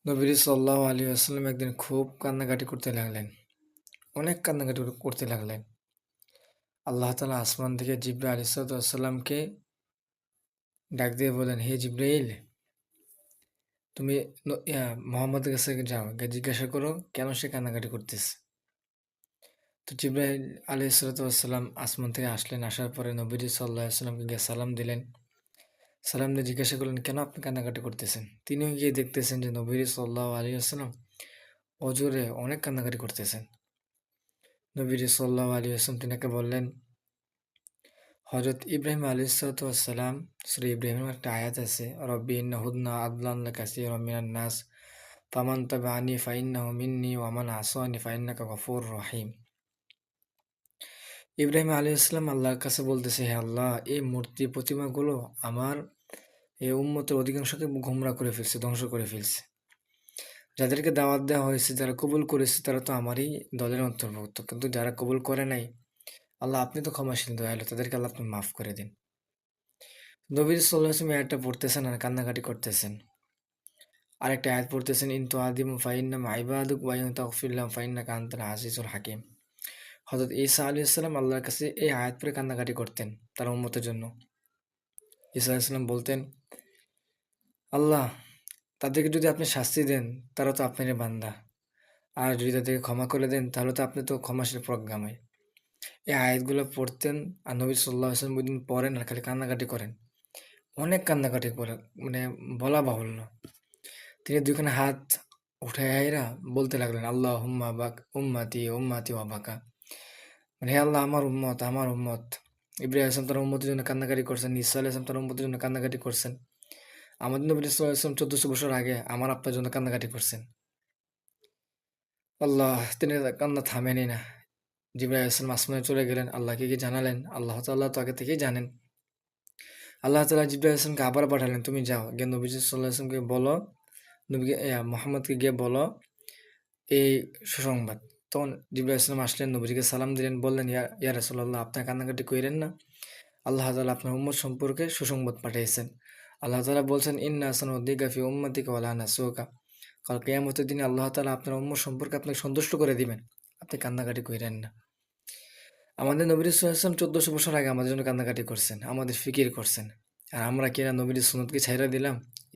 নবী সাল্লাল্লাহু আলাইহি ওয়াসাল্লাম একদিন খুব কান্নাকাটি করতে লাগলেন। অনেক কান্নাকাটি করতে লাগলেন। আল্লাহ তাআলা আসমান থেকে জিবরাইল আলাইহিসসালামকে ডাক দিয়ে বললেন, "হে জিবরাইল, তুমি মুহাম্মদের কাছে যাও। গিয়ে জিজ্ঞাসা করো কেন সে কান্নাকাটি করতেছে?" তো জিবরাইল আলাইহিসসালাম আসমান থেকে আসলেন। আসার পরে নবীজি সাল্লাল্লাহু আলাইহি ওয়াসাল্লামকে গিয়ে সালাম দিলেন। সালাম দিয়ে জিজ্ঞাসা করলেন, "কেন আপনি কান্নাকাটি করতেছেন?" তিনিও গিয়ে দেখতেছেন যে নবীজি সাল্লাল্লাহু আলাইহি ওয়াসাল্লাম অজোরে অনেক কান্নাকাটি করতেছেন। নবীজি সাল্লাল্লাহু আলাইহি ওয়াসাল্লাম তিনাকে বললেন, হজরত ইব্রাহিম আলাইহিসসালাম সূরা ইব্রাহিমের একটা আয়াত আছে, রব্বি ইন্নাহুন্না আদলাল্না কাসীরাম মিনান নাস ফামান তাবিআনি ফাইন্নাহু মিন্নি ওয়া মান আসানি ফাইন্নাকা গফুরুর রহিম। ইব্রাহিম আলাইহিসসালাম আল্লাহর কাছে বলতেছে, হে আল্লাহ, এই মূর্তি প্রতিমাগুলো আমার এই উম্মতের অধিকাংশকে গোমরাহ করে ফেলছে, ধ্বংস করে ফেলছে। যাদেরকে দাওয়াত দেওয়া হয়েছে, যারা কবুল করেছে তারা তো আমারই দলের অন্তর্ভুক্ত, কিন্তু যারা কবুল করে নাই, আল্লাহ আপনি তো ক্ষমাশীল দয়ালু, তাদেরকে আল্লাহ আপনি মাফ করে দিন। নবী সাল্লাল্লাহু আলাইহি ওয়াসাল্লাম এই আয়াতটা পড়তেছেন আর কান্নাকাটি করতেছেন। আরেকটা আয়াত পড়তেছেন, ইন তুআযিবহুম ফাইন্নাহুম ইবাদুক ওয়া ইন তাগফির লাহুম ফাইন্নাকা আনতাল আজিজুল হাকীম। হযরত ঈসা আলাইহিস সালাম আল্লাহর কাছে এই আয়াত পড়ে কান্নাকাটি করতেন তার উম্মতের জন্য। ঈসা আলাইহিস সালাম বলতেন, আল্লাহ, তাদেরকে যদি আপনি শাস্তি দেন, তারা তো আপনারই বান্দা। আর যদি তাদেরকে ক্ষমা করে দেন, তাহলে তো আপনি তো ক্ষমাশীল প্রজ্ঞাময়। এই আয়াতগুলো পড়তেন আর নবী সাল্লাল্লাহু আলাইহি ওয়াসাল্লাম ওইদিন পড়েন আর খালি কান্নাকাটি করেন। অনেক কান্নাকাটি করে, মানে বলা বাহুল্য। তিনি দুইখানে হাত উঠাইয়া বলতে লাগলেন, আল্লাহুম্মা বাক উম্মতি উম্মতি ওয়া বাকা। মানে হে আল্লাহ, আমার উম্মত, আমার উম্মত। ইব্রাহিম আলাইহিস সালাম তার উম্মতের জন্য কান্নাকাটি করছেন, ঈসা আলাইহিস সালাম তার উম্মতের জন্য কান্নাকাটি করছেন। আমাদের নবী সাল্লাল্লাহু আলাইহি ওয়াসাল্লাম ১৪০০ বছর আগে আমার আপনার জন্য কান্নাকাটি করছেন। আল্লাহ, তিনি কান্না থামেনই না। জিবরাইল আলাইহিস সালাম আসমানে চলে গেলেন, আল্লাহকে গিয়ে জানালেন। আল্লাহ তাআলা তো আগে থেকেই জানেন। আল্লাহ তাআলা জিবরাইল আলাইহিস সালামকে আবার পাঠালেন, তুমি যাও গিয়ে নবীজি সাল্লাল্লাহু আলাইহি ওয়াসাল্লামকে বলো, নবীকে মুহাম্মদকে গিয়ে বলো এই সুসংবাদ। তখন জিবরাইল ইসলাম আসলেন, নবীজিকে সালাম দিলেন, বললেন, ইয়া রাসূলুল্লাহ, আপনার কান্নাকাটি কইরেন না। আল্লাহ তাআলা আপনার উম্মত সম্পর্কে সুসংবাদ পাঠিয়েছেন। আল্লাহ তাআলা বলছেন, ইন্না সানুদ্দিকা ফি উম্মাতিকা ওয়া লা নাসুকা। কাল কিয়ামতের দিনে আল্লাহ তাআলা আপনার উম্মত সম্পর্কে আপনাকে সন্তুষ্ট করে দিবেন। আপনি কান্নাকাটি কইরেন না। আমাদের নবী সাল্লাল্লাহু আলাইহি ওয়াসাল্লাম ১৪০০ বছর আগে আমাদের জন্য কান্নাকাটি করছেন, আমাদের ফিকির করছেন। আর আমরা কিনা নবীর সুন্নতকে ছাইড়া দিলাম।